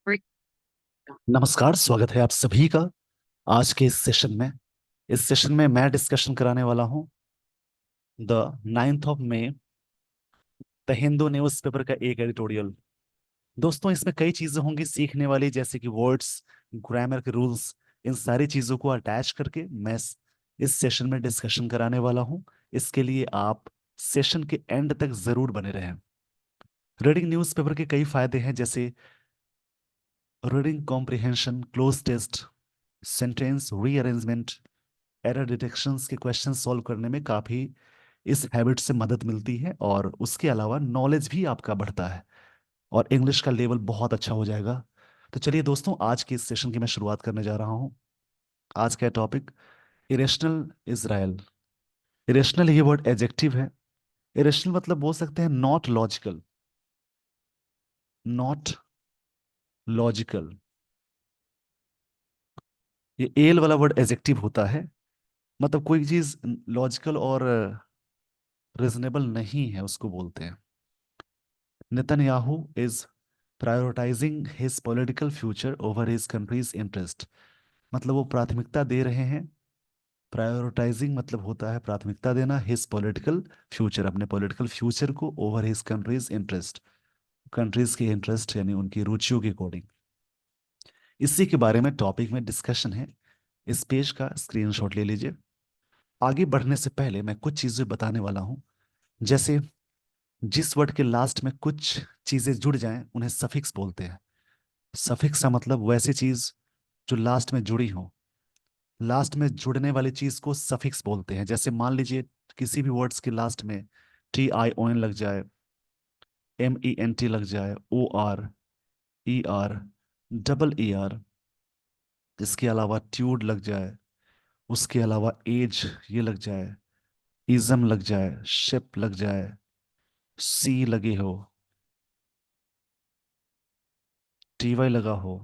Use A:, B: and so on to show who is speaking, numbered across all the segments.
A: नमस्कार, स्वागत है आप सभी का आज के इस सेशन में। इस सेशन में मैं डिस्कशन कराने वाला हूं द 9th ऑफ मई द हिंदू न्यूज़पेपर का एक एडिटोरियल। दोस्तों, इसमें कई चीजें होंगी सीखने वाली, जैसे कि वर्ड्स, ग्रामर के रूल्स। इन सारी चीजों को अटैच करके मैं इस सेशन में डिस्कशन कराने वाला हूं। इसके लिए आप सेशन के एंड तक जरूर बने रहें। रीडिंग न्यूज़पेपर के कई फायदे हैं, जैसे reading comprehension, cloze test, sentence rearrangement, error detections के क्वेश्चन सॉल्व करने में काफ़ी इस हैबिट से मदद मिलती है। और उसके अलावा नॉलेज भी आपका बढ़ता है और इंग्लिश का लेवल बहुत अच्छा हो जाएगा। तो चलिए दोस्तों, आज की इस सेशन की मैं शुरुआत करने जा रहा हूँ। आज का टॉपिक इरेशनल इजराइल। इरेशनल ये वर्ड एडजेक्टिव है। इरेशनल मतलब बोल सकते हैं नॉट लॉजिकल, नॉट लॉजिकल। ये एल वाला वर्ड एडजेक्टिव होता है, मतलब कोई चीज लॉजिकल और रीजनेबल नहीं है उसको बोलते हैं। Netanyahu is prioritising his political future over his countries interest. मतलब वो प्राथमिकता दे रहे हैं। प्रायोरिटाइजिंग मतलब होता है प्राथमिकता देना, हिज पॉलिटिकल फ्यूचर, अपने पॉलिटिकल फ्यूचर को, over his countries interest, countries के इंटरेस्ट यानी उनकी रुचियों के अकॉर्डिंग। इसी के बारे में टॉपिक में डिस्कशन है। इस पेज का स्क्रीनशॉट ले लीजिए। आगे बढ़ने से पहले मैं कुछ चीजें बताने वाला हूं। जैसे जिस वर्ड के लास्ट में कुछ चीजें जुड़ जाएं उन्हें सफिक्स बोलते हैं। सफिक्स का मतलब वैसी चीज जो लास्ट में जुड़ी हो। लास्ट में जुड़ने वाली चीज को सफिक्स बोलते हैं। जैसे मान लीजिए किसी भी वर्ड्स के लास्ट में TION लग जाए, MENT लग जाए, OR, ER, EER, इसके अलावा ट्यूड लग जाए, उसके अलावा एज ये लग जाए, इज्म लग जाए, शिप लग जाए, सी लगे हो, TY लगा हो,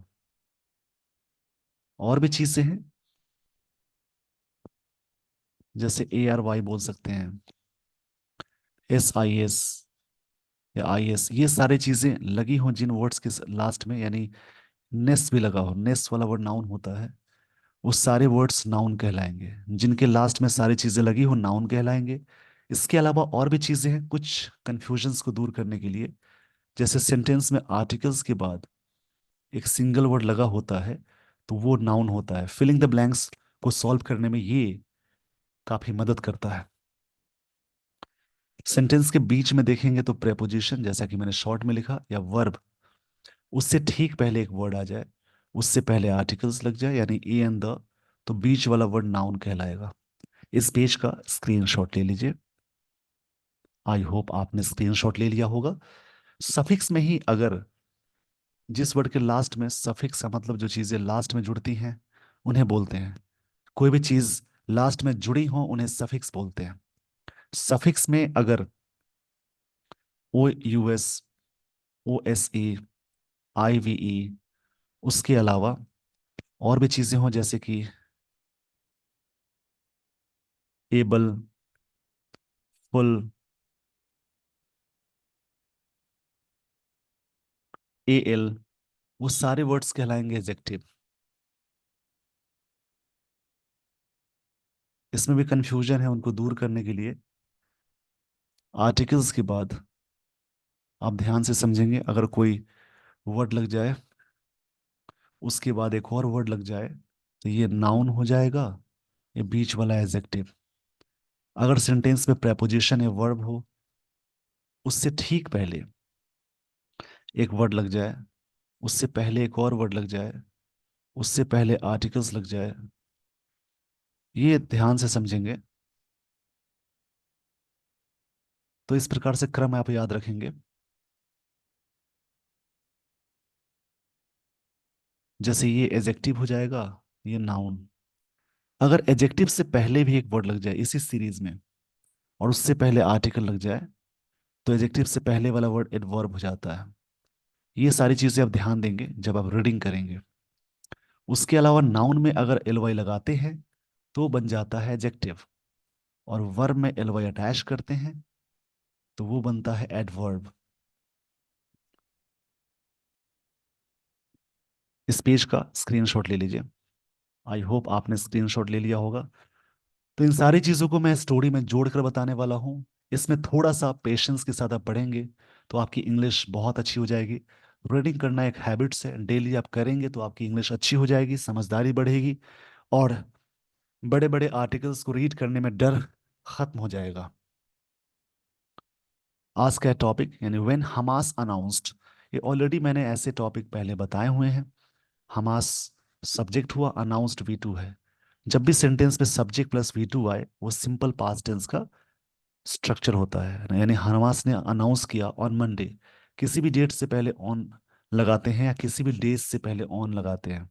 A: और भी चीजें हैं जैसे ARY बोल सकते हैं, SIS या IS। ये सारी चीजें लगी हों जिन वर्ड्स के लास्ट में, यानी नेस भी लगा हो, नेस वाला वर्ड नाउन होता है, वो सारे वर्ड्स नाउन कहलाएंगे। जिनके लास्ट में सारी चीजें लगी हो नाउन कहलाएंगे। इसके अलावा और भी चीजें हैं कुछ कंफ्यूजन्स को दूर करने के लिए। जैसे सेंटेंस में आर्टिकल्स के बाद एक सिंगल वर्ड लगा होता है तो वो नाउन होता है। फिलिंग द ब्लैंक्स को सॉल्व करने में ये काफी मदद करता है। सेंटेंस के बीच में देखेंगे तो प्रेपोजिशन, जैसा कि मैंने शॉर्ट में लिखा, या वर्ब, उससे ठीक पहले एक वर्ड आ जाए, उससे पहले आर्टिकल्स लग जाए यानी ए एंड द, तो बीच वाला वर्ड नाउन कहलाएगा। इस पेज का स्क्रीनशॉट ले लीजिए। आई होप आपने स्क्रीनशॉट ले लिया होगा। सफिक्स में ही अगर जिस वर्ड के लास्ट में सफिक्स का मतलब जो चीजें लास्ट में जुड़ती हैं उन्हें बोलते हैं। कोई भी चीज लास्ट में जुड़ी हो उन्हें सफिक्स बोलते हैं। सफिक्स में अगर OUS, OSE, IVE, उसके अलावा और भी चीजें हों जैसे कि एबल, फुल, AL, वो सारे वर्ड्स कहलाएंगे एडजेक्टिव। इसमें भी कंफ्यूजन है, उनको दूर करने के लिए आर्टिकल्स के बाद आप ध्यान से समझेंगे। अगर कोई वर्ड लग जाए उसके बाद एक और वर्ड लग जाए तो ये नाउन हो जाएगा, ये बीच वाला एडजेक्टिव। अगर सेंटेंस में प्रेपोजिशन या वर्ब हो उससे ठीक पहले एक वर्ड लग जाए, उससे पहले एक और वर्ड लग जाए, उससे पहले आर्टिकल्स लग जाए, ये ध्यान से समझेंगे तो इस प्रकार से क्रम आप याद रखेंगे। जैसे ये एडजेक्टिव हो जाएगा, ये नाउन। अगर एडजेक्टिव से पहले भी एक वर्ड लग जाए इसी सीरीज में और उससे पहले आर्टिकल लग जाए तो एडजेक्टिव से पहले वाला वर्ड एडवर्ब हो जाता है। ये सारी चीजें आप ध्यान देंगे जब आप रीडिंग करेंगे। उसके अलावा नाउन में अगर LY लगाते हैं तो बन जाता है एडजेक्टिव, और वर्ब में LY अटैच करते हैं तो वो बनता है एडवर्ब। इस पेज का स्क्रीनशॉट ले लीजिए। आई होप आपने स्क्रीनशॉट ले लिया होगा। तो इन सारी चीज़ों को मैं स्टोरी में जोड़कर बताने वाला हूँ। इसमें थोड़ा सा पेशेंस के साथ आप पढ़ेंगे तो आपकी इंग्लिश बहुत अच्छी हो जाएगी। रीडिंग करना एक हैबिट्स है, डेली आप करेंगे तो आपकी इंग्लिश अच्छी हो जाएगी, समझदारी बढ़ेगी, और बड़े बड़े आर्टिकल्स को रीड करने में डर खत्म हो जाएगा। आज का टॉपिक यानी व्हेन हमास अनाउंस्ड, ये ऑलरेडी मैंने ऐसे टॉपिक पहले बताए हुए हैं। हमास सब्जेक्ट हुआ, अनाउंस्ड वी टू है। जब भी सेंटेंस में सब्जेक्ट प्लस वी टू आए वो सिंपल पास्ट टेंस का स्ट्रक्चर होता है। यानी हमास ने अनाउंस किया ऑन मंडे, किसी भी डेट से पहले ऑन लगाते हैं या किसी भी डेज से पहले ऑन लगाते हैं।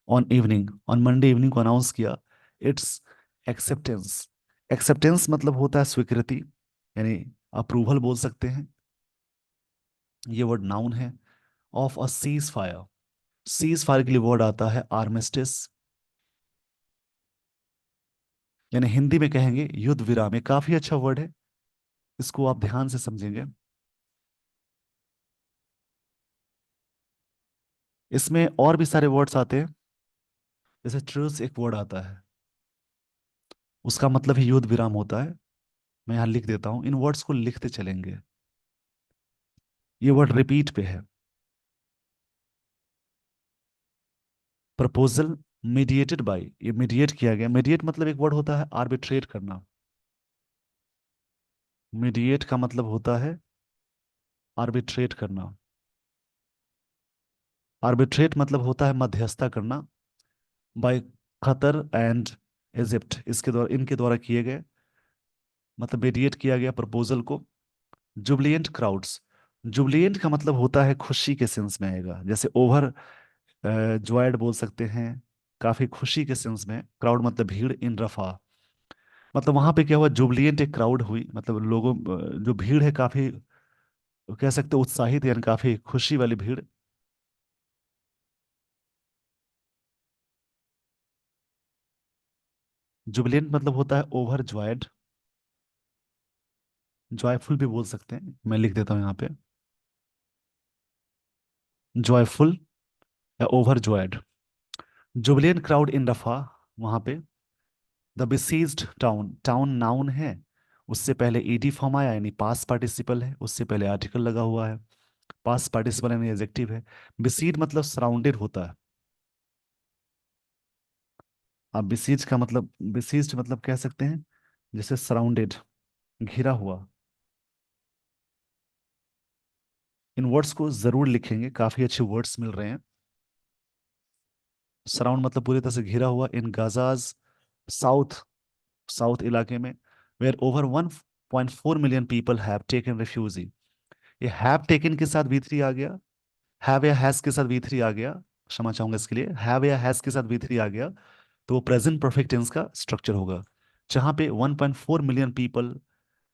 A: On evening, on Monday evening को अनाउंस किया। It's acceptance. एक्सेप्टेंस मतलब होता है स्वीकृति, यानी अप्रूवल बोल सकते हैं। ये वर्ड नाउन है। Of a cease fire, cease fire के लिए वर्ड आता है आर्मिस्टिस, यानी हिंदी में कहेंगे युद्ध विराम। ये काफी अच्छा वर्ड है, इसको आप ध्यान से समझेंगे। इसमें और भी सारे वर्ड्स आते हैं, जैसे ट्रूस एक वर्ड आता है, उसका मतलब ही युद्ध विराम होता है। मैं यहाँ लिख देता हूँ, इन वर्ड्स को लिखते चलेंगे। ये वर्ड रिपीट पे है। प्रपोजल मीडिएटेड बाय, ये मीडिएट किया गया। मीडिएट मतलब एक वर्ड होता है आर्बिट्रेट करना। मीडिएट का मतलब होता है आर्बिट्रेट करना। आर्बिट्रेट मतलब होता है मध्यस्थता करना। बाय कतर एंड इजिप्ट, इसके द्वारा, इनके द्वारा किए गए, मतलब मीडिएट किया गया प्रपोजल को। जुबलिएंट क्राउड्स, जुबलिएंट का मतलब होता है खुशी के सेंस में आएगा, जैसे ओवर जॉयड बोल सकते हैं, काफी खुशी के सेंस में। क्राउड मतलब भीड़, इन रफा, मतलब वहां पे क्या हुआ, जुबलिएंट एक क्राउड हुई, मतलब लोगों जो भीड़ है काफी, कह सकते हैं उत्साहित, यानी काफी खुशी वाली भीड़। जुबलिएंट मतलब होता है ओवर जॉयड, जॉयफुल भी बोल सकते हैं, मैं लिख देता हूँ यहाँ पे, जॉयफुल या over joyed. Jubilant crowd in रफा, वहां पे। The besieged town, town noun है, उससे पहले ईडी फॉर्म आया, यानी पास पार्टिसिपल है, उससे पहले आर्टिकल लगा हुआ है। पास पार्टिसिपल यानी एडजेक्टिव है। बिसीड मतलब सराउंडेड होता है। आप बिसीज का मतलब, बिसीज्ड मतलब कह सकते हैं जैसे सराउंडेड, घिरा हुआ। इन वर्ड्स को जरूर लिखेंगे, काफी अच्छे वर्ड्स मिल रहे हैं। सराउंड मतलब पूरी तरह से घिरा हुआ। इन गाजाज साउथ, साउथ इलाके में, where over 1.4 million people have taken refugee. ये हैव टेकन के साथ वी थ्री आ गया, हैव या हैज के साथ वी थ्री आ गया, क्षमा चाहूंगा इसके लिए, हैव या हैज के साथ वी थ्री आ गया तो वो प्रेजेंट परफेक्ट टेंस का स्ट्रक्चर होगा। जहां पे 1.4 million people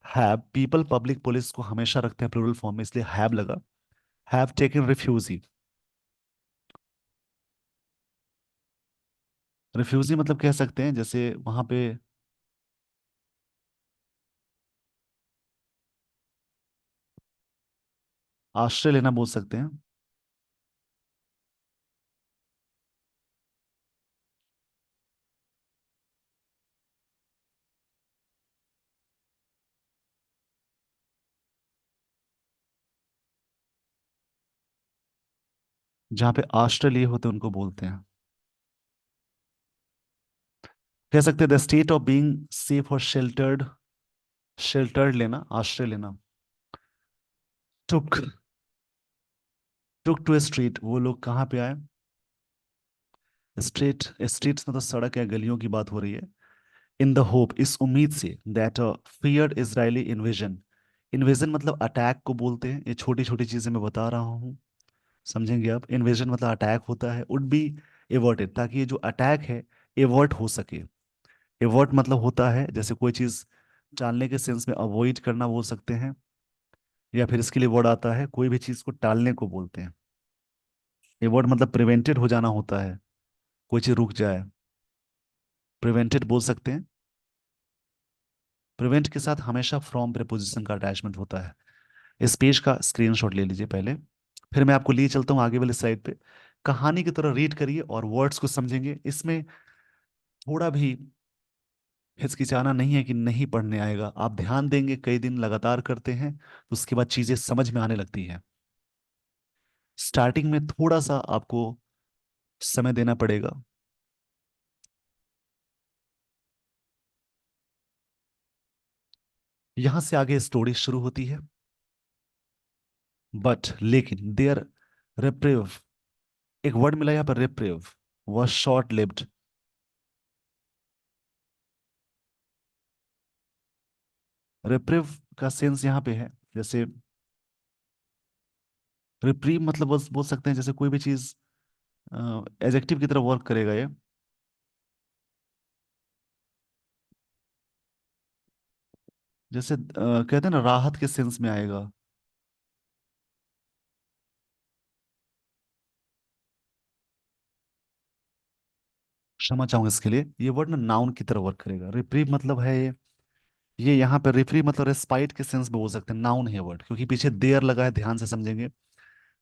A: have, people public police को हमेशा रखते हैं प्लूरल फॉर्म में, इसलिए हैव लगा। हैव टेकन रिफ्यूजी, रिफ्यूजी मतलब कह सकते हैं जैसे वहां पे आश्रय लेना बोल सकते हैं। जहाँ पे आश्रय लिए होते हैं उनको बोलते हैं, कह सकते हैं the state of being safe और शेल्टर्ड, शेल्टर्ड लेना, आश्रय लेना। टुक, टुक टू स्ट्रीट, वो लोग कहाँ पे आए। स्ट्रीट, स्ट्रीट्स में तो सड़क या गलियों की बात हो रही है। इन द होप, इस उम्मीद से, that a feared Israeli invasion, invasion मतलब अटैक को बोलते हैं। ये छोटी छोटी चीजें मैं बता रहा हूँ, समझेंगे आप। इन्वेजन मतलब अटैक होता है, वुड बी एवर्टेड, ताकि ये जो अटैक है एवर्ट हो सके। एवर्ट मतलब होता है जैसे कोई चीज टालने के सेंस में अवॉइड करना बोल सकते हैं, या फिर इसके लिए वर्ड आता है कोई भी चीज को टालने को बोलते हैं। एवर्ट मतलब प्रिवेंटेड हो जाना होता है, कोई चीज रुक जाए, प्रिवेंटेड बोल सकते हैं। प्रिवेंट के साथ हमेशा फ्रॉम प्रीपोजिशन का अटैचमेंट होता है। इस पेज का स्क्रीनशॉट ले लीजिए पहले, फिर मैं आपको लिए चलता हूँ आगे वाली स्लाइड पे। कहानी की तरह रीड करिए और वर्ड्स को समझेंगे। इसमें थोड़ा भी हिचकिचाना नहीं है कि नहीं पढ़ने आएगा। आप ध्यान देंगे, कई दिन लगातार करते हैं तो उसके बाद चीजें समझ में आने लगती हैं। स्टार्टिंग में थोड़ा सा आपको समय देना पड़ेगा। यहां से आगे स्टोरी शुरू होती है। बट लेकिन देयर रेप्रेव, एक वर्ड मिला यहाँ पर, रेप्रेव, वह शॉर्ट लिव्ड। रेप्रेव का सेंस यहाँ पे है, जैसे रिप्रीव मतलब बोल सकते हैं जैसे कोई भी चीज एडजेक्टिव की तरह वर्क करेगा ये। जैसे कहते हैं ना, राहत के सेंस में आएगा। क्षमा चाहूंगा इसके लिए, ये वर्ड ना नाउन की तरह वर्क करेगा। रिप्रीव मतलब है ये यहाँ पे रिप्रीव मतलब रेस्पाइट के सेंस में बोल सकते हैं, नाउन है वर्ड, क्योंकि पीछे देयर लगा है, ध्यान से समझेंगे।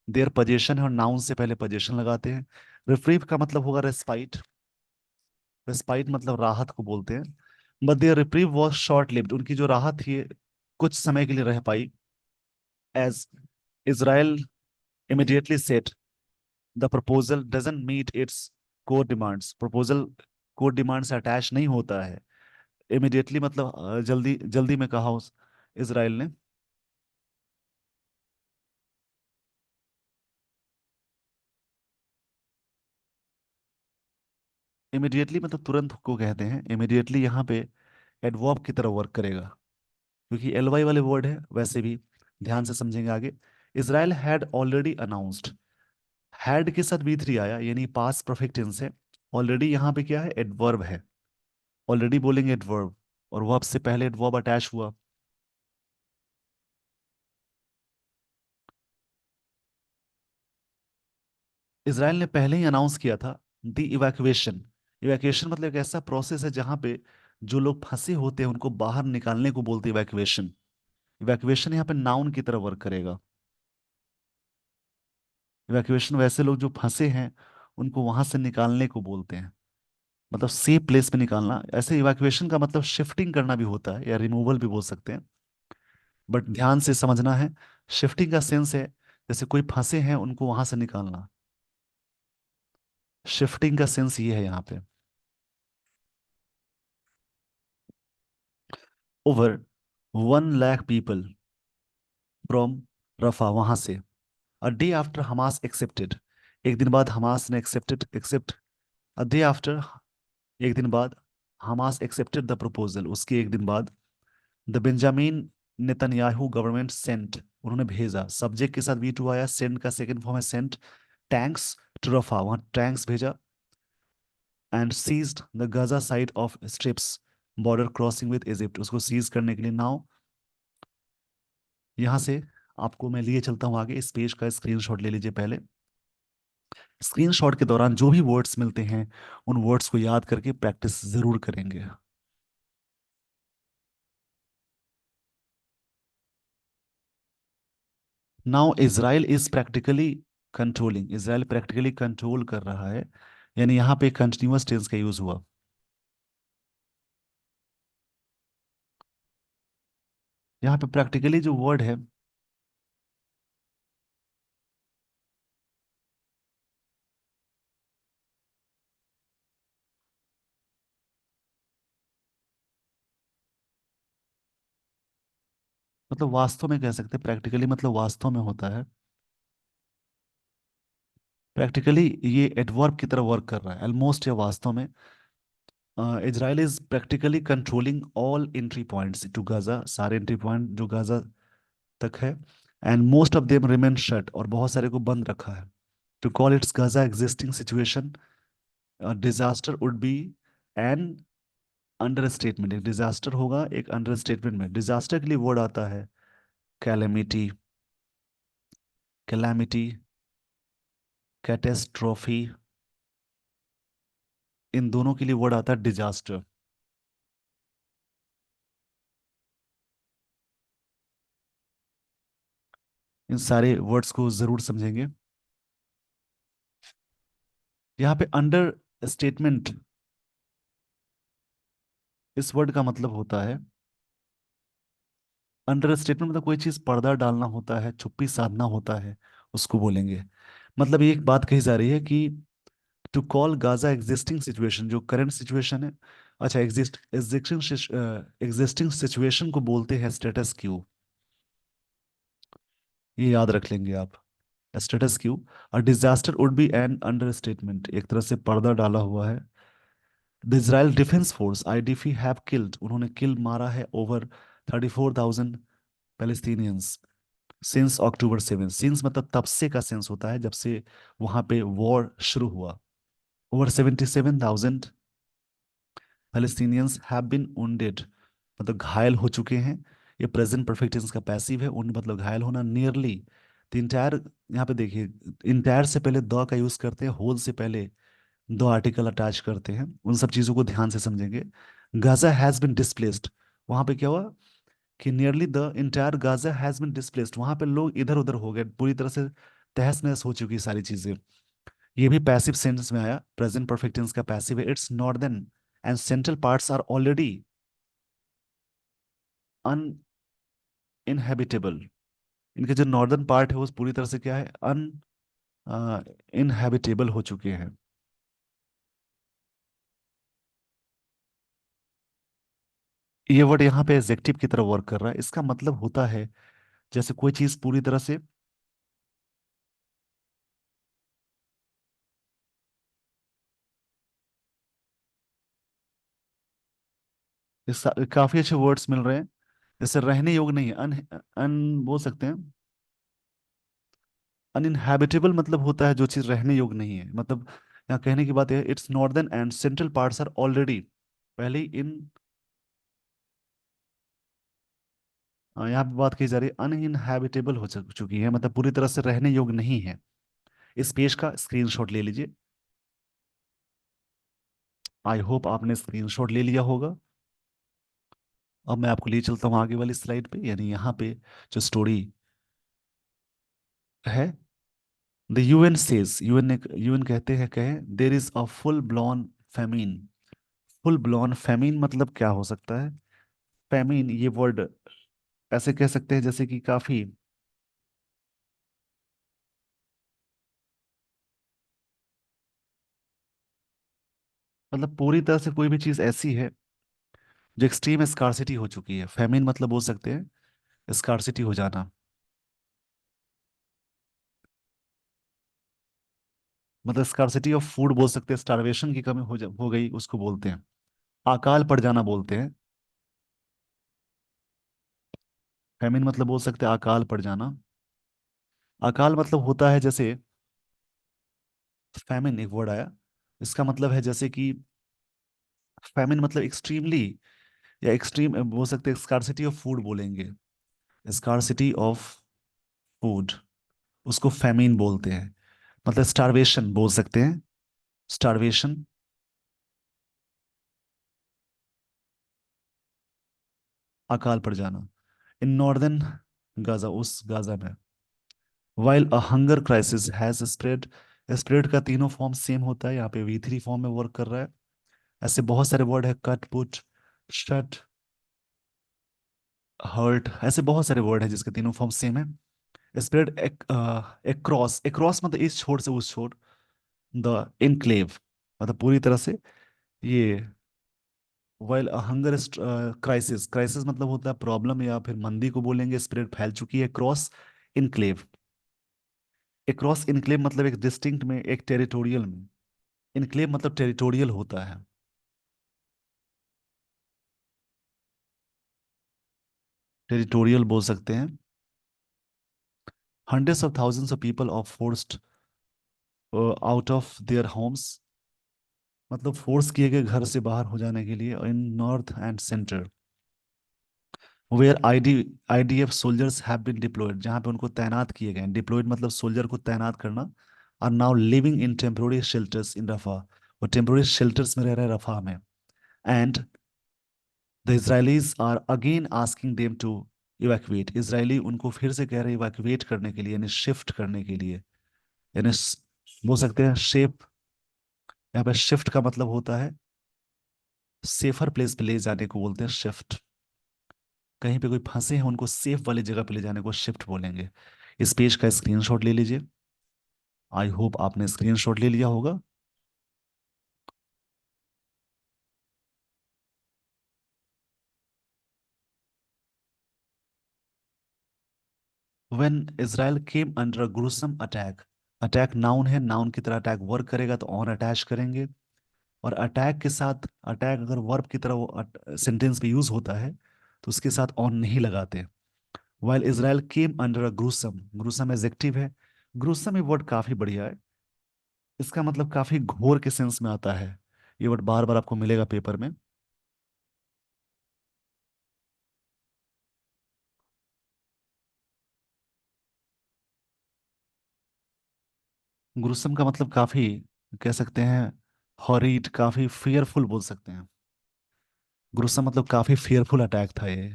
A: देयर पोजीशन है और नाउन से पहले पोजीशन लगाते हैं। रिप्रीव का मतलब होगा रेस्पाइट। रेस्पाइट मतलब राहत को बोलते हैं। But their reprieve was short lived, उनकी जो राहत थी कुछ समय के लिए रह पाई। As Israel immediately said the proposal doesn't meet its core demands, proposal core demand से अटैच नहीं होता है। इमीडिएटली मतलब जल्दी जल्दी में कहा उस इसराइल ने। इमीडिएटली मतलब तुरंत को कहते हैं। इमीडिएटली यहाँ पे एडवर्ब की तरह वर्क करेगा, क्योंकि एल वाई वाले वर्ड है। वैसे भी ध्यान से समझेंगे आगे। Israel had already announced, had के साथ बी थ्री आया, यानी पास्ट परफेक्ट टेंस है। ऑलरेडी यहाँ पे क्या है, एडवर्ब है। ऑलरेडी बोलेंगे एडवर्ब, और वर्ब से पहले एडवर्ब अटैच हुआ। इसराइल ने पहले ही अनाउंस किया था द इवैक्यूएशन। इवैक्यूएशन मतलब एक ऐसा प्रोसेस है जहां पे जो लोग फंसे होते हैं उनको बाहर निकालने को बोलते हैं इवैक्यूएशन। इवैक्यूएशन यहाँ पे नाउन की तरह वर्क करेगा। इवैक्यूएशन वैसे लोग जो फंसे हैं उनको वहां से निकालने को बोलते हैं, मतलब सेफ प्लेस पे निकालना। ऐसे इवैक्यूएशन का मतलब शिफ्टिंग करना भी होता है, या रिमूवल भी बोल सकते हैं। बट ध्यान से समझना है, शिफ्टिंग का सेंस है जैसे कोई फंसे हैं उनको वहां से निकालना। शिफ्टिंग का सेंस ये है यहाँ पे। ओवर 1 लाख पीपल फ्रॉम रफा, वहां से। A day after Hamas accepted, एक दिन बाद हमास ने एक्सेप्ट। अ डे आफ्टर, एक दिन बाद हमास एक्सेप्टेड द प्रपोजल, उसके एक दिन बाद the Benjamin Netanyahu government sent, उन्होंने भेजा। सब्जेक्ट के साथ वी टू आया, सेंड का सेकंड फॉर्म है सेंट। टैंक्स टू रफा, वहां टैंक्स भेजा। And seized the Gaza side of strips border crossing with Egypt, उसको सीज करने के लिए नाउ। यहां से आपको मैं लिए चलता हूँ आगे, इस पेज का स्क्रीनशॉट ले लीजिए पहले। स्क्रीनशॉट के दौरान जो भी वर्ड्स मिलते हैं उन वर्ड्स को याद करके प्रैक्टिस जरूर करेंगे। Now Israel is practically controlling, Israel practically control कर रहा है, यानी यहाँ पे कंटिन्यूअस टेंस का यूज हुआ। यहाँ पे प्रैक्टिकली जो वर्ड है, मतलब वास्तव में कह सकते हैं, प्रैक्टिकली मतलब वास्तव में होता है। प्रैक्टिकली ये एडवर्ब की तरह वर्क कर रहा है, ऑलमोस्ट या वास्तव में। Israel is practically controlling all entry points to Gaza, सारे एंट्री पॉइंट जो गाजा तक है। And most of them remain shut, और बहुत सारे को बंद रखा है। To call its Gaza existing situation disaster would be an understatement. एक डिजास्टर होगा एक अंडर स्टेटमेंट में। डिजास्टर के लिए वर्ड आता है कैलेमिटी, कैलामिटी, कैटेस्ट्रॉफी, इन दोनों के लिए वर्ड आता है डिजास्टर। इन सारे वर्ड्स को जरूर समझेंगे। यहाँ पे अंडर स्टेटमेंट, इस वर्ड का मतलब होता है, अंडर स्टेटमेंट मतलब कोई चीज पर्दा डालना होता है, छुप्पी साधना होता है, उसको बोलेंगे। मतलब ये एक बात कही जा रही है कि to call Gaza existing situation, जो करंट सिचुएशन है, अच्छा एग्जिस्टिंग सिचुएशन को बोलते हैं स्टेटस क्यू। ये याद रख लेंगे आप, स्टेटस क्यू। और disaster would be an understatement, एक तरह से पर्दा डाला हुआ है। The Israel defence force IDF have killed, उन्होंने किल मारा है over 34,000 Palestinians since October 7। Since मतलब तब से का सेंस होता है जब से वहां पे वॉर शुरू हुआ। Over 77,000 Palestinians have been wounded, मतलब घायल हो चुके हैं। ये प्रेजेंट परफेक्ट टेंस का पैसिव है, उन मतलब घायल होना, नियरली द इंटायर। यहाँ पे देखिए, इंटायर से पहले द का यूज करते हैं, होल से पहले दो आर्टिकल अटैच करते हैं, उन सब चीजों को ध्यान से समझेंगे। गाजा हैज बिन डिस्प्लेस्ड, वहां पे क्या हुआ कि nearly the entire Gaza has been displaced, वहां पे लोग इधर उधर हो गए, पूरी तरह से तहस नहस हो चुकी सारी चीजें। ये भी पैसिव सेंटेंस में आया, प्रेजेंट परफेक्ट टेंस का पैसिव है। It's northern and central parts are already uninhabitable, इनके जो नॉर्दर्न पार्ट है वो पूरी तरह से क्या है, अन इनहेबिटेबल हो चुके हैं। ये वर्ड यहाँ पे एडजेक्टिव की तरह वर्क कर रहा है, इसका मतलब होता है जैसे कोई चीज पूरी तरह से, काफी अच्छे वर्ड्स मिल रहे हैं। जैसे रहने योग्य नहीं है, अन अन बोल सकते हैं। अनइनहैबिटेबल मतलब होता है जो चीज रहने योग्य नहीं है, मतलब यहाँ कहने की बात है it's northern and central parts are already, पहले ही इन, यहाँ पे बात की जा रही है अनइनहैबिटेबल हो चुकी है, मतलब पूरी तरह से रहने योग्य नहीं है। इस पेज का स्क्रीनशॉट ले लीजिए। आई होप आपने स्क्रीनशॉट ले लिया होगा। अब मैं आपको ले चलता हूँ आगे वाली स्लाइड पे, यानी यहाँ पे जो स्टोरी है। द यूएन सेज, यूएन ने, यूएन कहते हैं, कहे there is a full blown famine. Full blown famine मतलब क्या हो सकता है? फेमिन ये वर्ड ऐसे कह सकते हैं जैसे कि काफी, मतलब पूरी तरह से कोई भी चीज ऐसी है जो एक्सट्रीम स्कार्सिटी हो चुकी है। फेमिन मतलब बोल सकते हैं स्कार्सिटी हो जाना, मतलब स्कार्सिटी ऑफ फूड बोल सकते हैं, स्टारवेशन की कमी हो गई उसको बोलते हैं। अकाल पड़ जाना बोलते हैं। फेमिन मतलब बोल सकते हैं अकाल पड़ जाना। अकाल मतलब होता है जैसे, फैमिन एक वर्ड आया, इसका मतलब है जैसे कि, फैमिन मतलब एक्सट्रीमली, या एक्सट्रीम बोल सकते हैं, स्कार्सिटी ऑफ फूड बोलेंगे, स्कार्सिटी ऑफ फूड, उसको फैमिन बोलते हैं। मतलब स्टारवेशन बोल सकते हैं, स्टारवेशन, अकाल पड़ जाना। इन नॉर्दर्न गाजा, उस गाजा में, while a hunger crisis has spread, spread का तीनों फॉर्म सेम होता है, यहाँ पे V3 फॉर्म में वर्क कर रहा है। ऐसे बहुत सारे वर्ड है, कट, पुट, शट, हर्ट, ऐसे बहुत सारे वर्ड है जिसके तीनों फॉर्म सेम है। स्प्रेड एक्रॉस, एक्रॉस मतलब इस छोर से उस छोर, द इनक्लेव, मतलब पूरी तरह से ये। वाइल हंगर क्राइसिस, क्राइसिस मतलब होता है प्रॉब्लम या फिर मंदी को बोलेंगे, स्प्रेड फैल चुकी है, क्रॉस इनक्लेव, एक्रॉस इनक्लेव मतलब एक डिस्टिंक्ट में, एक टेरिटोरियल में। इनक्लेव मतलब टेरिटोरियल होता है, टेरिटोरियल बोल सकते हैं। Hundreds of thousands of people of forced out of their homes, मतलब फोर्स किए गए घर से बाहर हो जाने के लिए, in north and centre where IDF soldiers have been deployed, जहां पे उनको तैनात किए गए, डिप्लॉयड मतलब सोल्जर को तैनात करना। Are now living in temporary shelters in Rafah, वो टेम्पोररी शेल्टर्स में रह रहे हैं रफा में। And the Israelis are again asking them to evacuate, Israeli उनको फिर से कह रहे हैं इवैक्यूएट करने के लिए, यानी शिफ्ट करने के लिए, यानी बोल सकते हैं शेप, यहाँ पे शिफ्ट का मतलब होता है सेफर प्लेस पे ले जाने को बोलते हैं शिफ्ट। कहीं पे कोई फंसे हैं उनको सेफ वाली जगह पे ले जाने को शिफ्ट बोलेंगे। इस पेज का स्क्रीनशॉट ले लीजिए। आई होप आपने स्क्रीनशॉट ले लिया होगा। When Israel came under a gruesome attack. Attack noun है, नाउन की तरह अटैक वर्क करेगा तो ऑन अटैच करेंगे। और अटैक के साथ, अटैक अगर वर्ब की तरह वो सेंटेंस में यूज होता है तो उसके साथ ऑन नहीं लगाते। While Israel came under a gruesome, gruesome adjective है। ग्रुसम ये वर्ड काफी बढ़िया है। इसका मतलब काफी घोर के सेंस में आता है। ये वर्ड बार बार आपको मिलेगा पेपर में। ग्रुसम का मतलब काफी, कह सकते हैं हॉरिड, काफी फियरफुल बोल सकते हैं। ग्रुसम मतलब काफी फियरफुल अटैक था ये।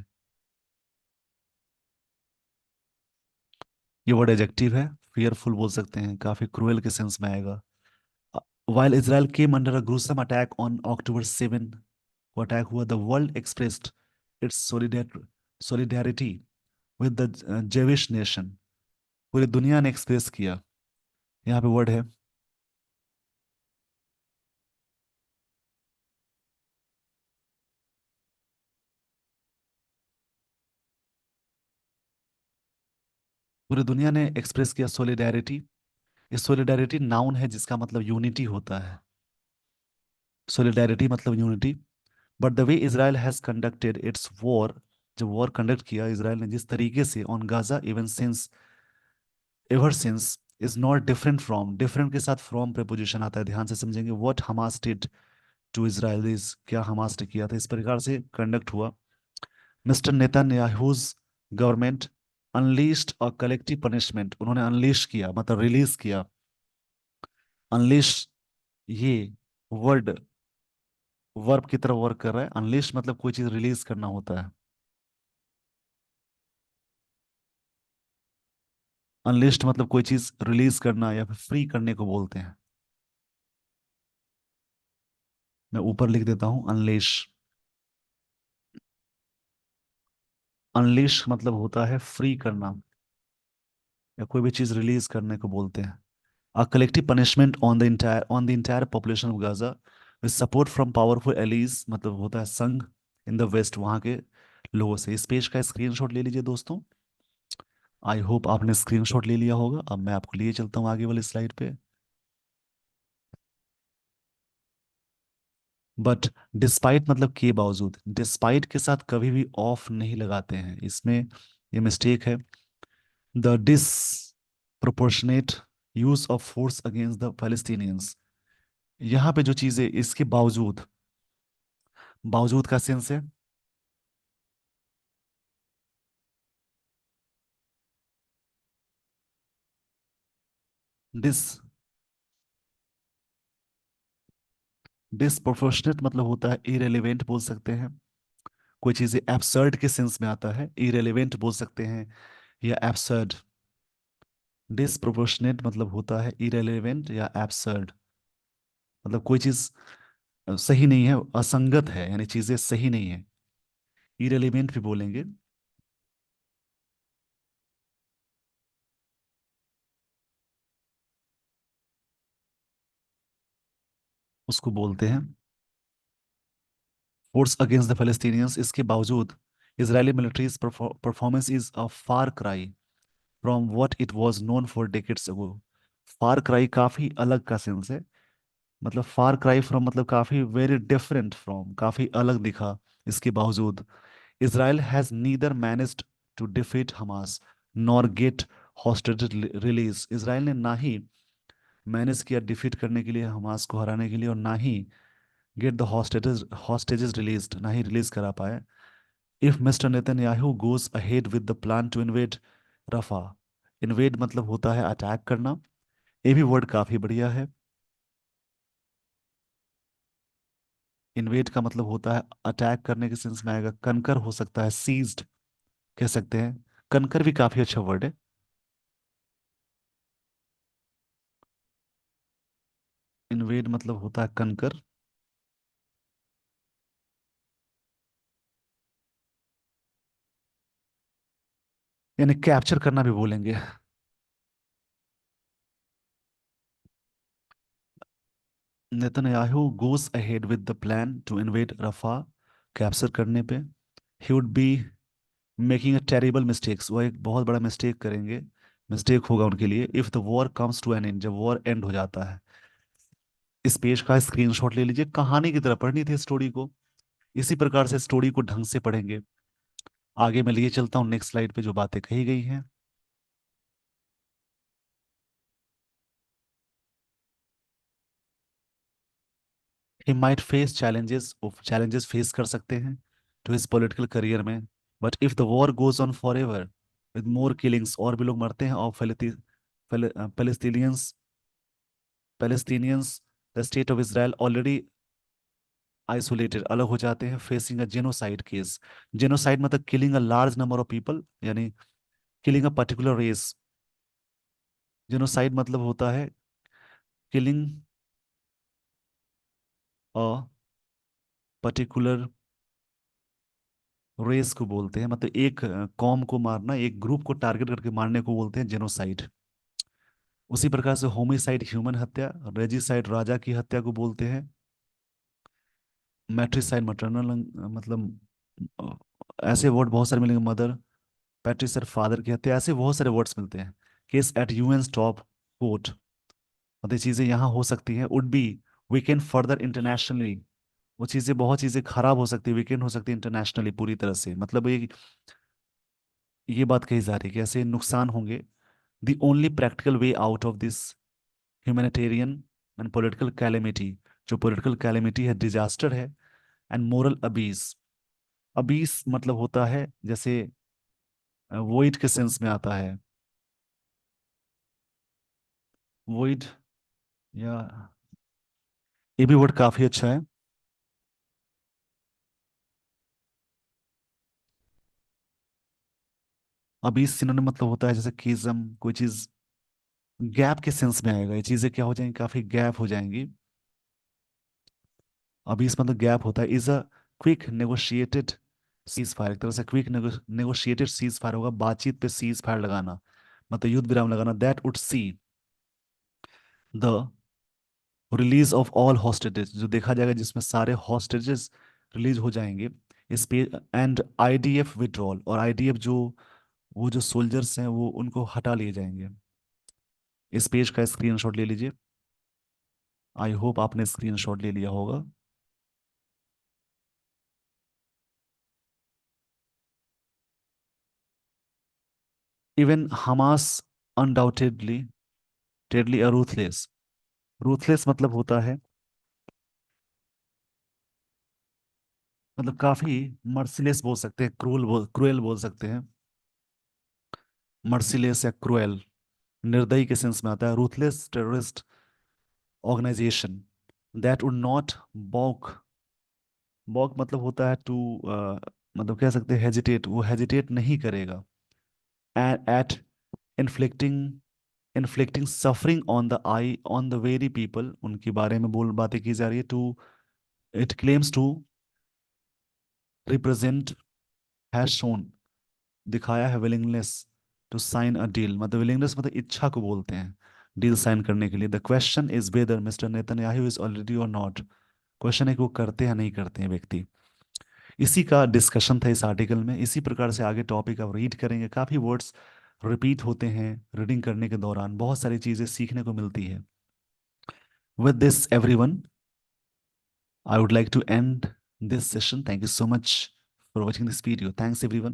A: ये वर्ड एडजेक्टिव है। फियरफुल बोल सकते हैं, काफी क्रूएल के सेंस में आएगा। While Israel came under a gruesome attack on October 7, वो अटैक हुआ, the world expressed it's solidarity with the Jewish nation. पूरी दुनिया ने एक्सप्रेस किया। यहाँ पे वर्ड है। पूरी दुनिया ने एक्सप्रेस किया सोलिडेरिटी। ये सोलिडेरिटी नाउन है जिसका मतलब यूनिटी होता है। सोलिडेरिटी मतलब unity. But the way Israel has conducted its war, जब वॉर कंडक्ट किया इसराइल ने जिस तरीके से on Gaza, even since, ever since, is not different from, different के साथ फ्रॉम preposition आता है, ध्यान से समझेंगे। What Hamas did to Israel is, क्या हमास ने किया था, इस प्रकार से कंडक्ट हुआ। Mister Netanyahu's government unleashed a collective punishment, उन्होंने अनलीश किया मतलब रिलीज किया। अनलीश, ये वर्ड वर्ब की तरह वर्क कर रहा है। अनलीश मतलब कोई चीज रिलीज करना होता है। अनलिस्ट मतलब कोई चीज रिलीज करना या फिर फ्री करने को बोलते हैं। मैं ऊपर लिख देता हूं अनलेश। अनलिश मतलब होता है फ्री करना या कोई भी चीज रिलीज करने को बोलते हैं। अ collective punishment on the entire population of Gaza with support from powerful allies, मतलब होता है संघ इन द वेस्ट, वहां के लोगों से। इस पेज का स्क्रीनशॉट ले लीजिए दोस्तों। आई होप आपने स्क्रीनशॉट ले लिया होगा। अब मैं आपको लिए चलता हूँ आगे वाली स्लाइड पे। बट डिस्पाइट मतलब के बावजूद, डिस्पाइट के साथ कभी भी ऑफ नहीं लगाते हैं, इसमें ये मिस्टेक है। The disproportionate use of force against the Palestinians, यहाँ पे जो चीजें इसके बावजूद, बावजूद का सेंस है डिस, डिसप्रोपोर्शनेट मतलब होता है इरेलीवेंट बोल सकते हैं। कोई चीजें एब्सर्ड के सेंस में आता है, इरेलीवेंट बोल सकते हैं या एब्सर्ड। डिसप्रोपोर्शनेट मतलब होता है इरेलीवेंट या एब्सर्ड, मतलब कोई चीज सही नहीं है, असंगत है, यानी चीजें सही नहीं है। इरेलीवेंट भी बोलेंगे। उसको बोलते हैं फोर्स अगेंस्ट द फलस्तीनियंस। इसके बावजूद Israeli militaries performance is a far cry from what it was known for decades ago. Far cry काफी अलग का सेंस है। मतलब फार क्राई फ्रॉम मतलब काफी वेरी डिफरेंट फ्रॉम, काफी अलग दिखा। इसके बावजूद Israel has neither managed to defeat Hamas nor get hostage release. Israel ने ना ही मैनेज किया डिफीट करने के लिए, हमास को हराने के लिए, और ना ही गेट द हॉस्टेजेस रिलीज्ड, ना ही रिलीज करा पाए। If Mister Netanyahu goes ahead with the plan to invade Rafah, invade मतलब होता है अटैक करना। ये भी वर्ड काफी बढ़िया है। इन्वेड का मतलब होता है अटैक करने के सेंस में आएगा। कनकर हो सकता है सीज्ड, कह सकते हैं। कनकर भी काफी अच्छा वर्ड है। इन्वेड मतलब होता है कनकर। यानी कैप्चर करना भी बोलेंगे। Netanyahu goes ahead with the plan to invade Rafah. Capture करने पे he would be making a terrible mistakes, वो एक बहुत बड़ा मिस्टेक करेंगे। मिस्टेक होगा उनके लिए if the war comes to an end, जब वॉर एंड हो जाता है। इस पेज का स्क्रीनशॉट ले लीजिए, कहानी की तरह पढ़नी थी स्टोरी को। इसी प्रकार से स्टोरी को ढंग से पढ़ेंगे। आगे मैं लिए चलता हूँ नेक्स्ट स्लाइड पे जो बातें कही गई हैं। He might face challenges, challenges face कर सकते हैं टू हिज पॉलिटिकल करियर में। But if the war goes on forever with more killings, और भी लोग मरते हैं, और Palestinians Palestinians the state of Israel already isolated, अलग हो जाते हैं, facing a genocide case. Genocide मतलब killing a large number of people, यानी killing a particular race. Genocide मतलब होता है किलिंग अ पर्टिकुलर रेस को बोलते हैं, मतलब एक कौम को मारना, एक ग्रुप को टारगेट करके मारने को बोलते हैं जेनोसाइड। उसी प्रकार से होमिसाइड ह्यूमन हत्या, रेजिसाइड राजा की हत्या को बोलते हैं। मैट्रिसाइड मैटरनल, मतलब ऐसे वर्ड बहुत सारे मिलेंगे। मदर, पैट्रिसाइड फादर की हत्या, ऐसे बहुत सारे वर्ड्स मिलते हैं। Case at UN stop court, मतलब ये चीजें यहाँ हो सकती हैं। Would be weekend further internationally, वो चीजें, बहुत चीजें खराब हो सकती है, वीकेंड हो सकती है इंटरनेशनली पूरी तरह से, मतलब ये बात कही जा रही है कि ऐसे नुकसान होंगे। The only practical way out of this humanitarian and political calamity, जो पॉलिटिकल कैलेमिटी है, डिजास्टर है, एंड मोरल अबीस। अबीस मतलब होता है जैसे वोइड के सेंस में आता है। वोइड, या ये भी वर्ड काफी अच्छा है। अबीस सिनोनिम मतलब होता है जैसे किज्म, कोई चीज गैप के सेंस में आएगा। ये चीजें क्या हो जाएंगी, काफी गैप हो जाएंगी। अभी इस मतलब गैप होता है। Is a quick negotiated cease fire, एक तरह से क्विक नेगोशिएटेड सीज फायर होगा, बातचीत पे सीज फायर लगाना, मतलब युद्ध विराम लगाना। That would see the release of all hostages, जो देखा जाएगा जिसमें सारे हॉस्टेजेस रिलीज हो जाएंगे। इस पे एंड आईडीएफ विड्रॉल, और आईडीएफ जो, वो जो सोल्जर्स हैं वो उनको हटा लिए जाएंगे। इस पेज का स्क्रीनशॉट ले लीजिए। आई होप आपने स्क्रीनशॉट ले लिया होगा। इवन हमास अनडाउटेडली टेडली रूथलेस। रूथलेस मतलब होता है, मतलब काफी मर्सिलेस बोल सकते हैं, क्रूएल बोल सकते हैं। मर्सिलेस या क्रूएल निर्दयी के सेंस में आता है। Ruthless terrorist organisation that would not balk. Balk मतलब होता है टू, मतलब कह सकते हैं हेजिटेट, वो हेजिटेट नहीं करेगा। At inflicting inflicting suffering on the I on the very people, उनके बारे में बोल बातें की जा रही है। To it claims to represent has shown, दिखाया है willingness to sign a deal, मतलब विलिंगनेस मतलब इच्छा को बोलते हैं डील साइन करने के लिए। The question is whether mister Netanyahu is already और नॉट। क्वेश्चन है कि वो करते हैं नहीं करते हैं व्यक्ति। इसी का डिस्कशन था इस आर्टिकल में। इसी प्रकार से आगे टॉपिक आप रीड करेंगे, काफी वर्ड्स रिपीट होते हैं रीडिंग करने के दौरान, बहुत सारी चीजें सीखने को मिलती है। With this everyone, I would like to end this session. Thank you so much for watching this video. Thanks everyone.